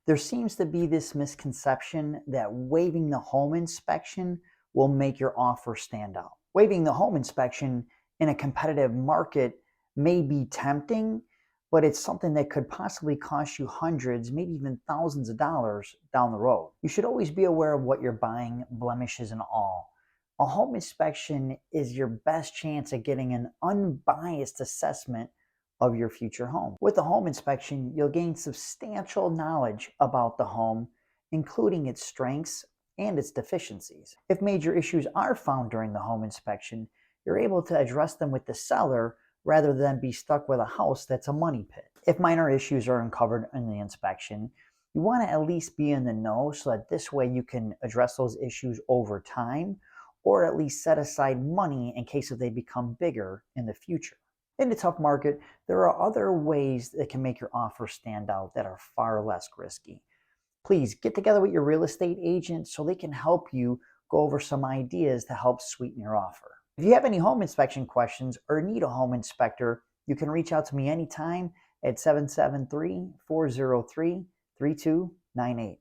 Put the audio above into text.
There seems to be this misconception that waiving the home inspection will make your offer stand out. Waiving the home inspection in a competitive market may be tempting, but it's something that could possibly cost you hundreds, maybe even thousands of dollars down the road. You should always be aware of what you're buying, blemishes and all. A home inspection is your best chance at getting an unbiased assessment of your future home. With a home inspection, you'll gain substantial knowledge about the home, including its strengths and its deficiencies. If major issues are found during the home inspection, you're able to address them with the seller rather than be stuck with a house that's a money pit. If minor issues are uncovered in the inspection, you want to at least be in the know so that this way you can address those issues over time, or at least set aside money in case if they become bigger in the future. In a tough market, there are other ways that can make your offer stand out that are far less risky. Please get together with your real estate agent so they can help you go over some ideas to help sweeten your offer. If you have any home inspection questions or need a home inspector, you can reach out to me anytime at 773-403-3298.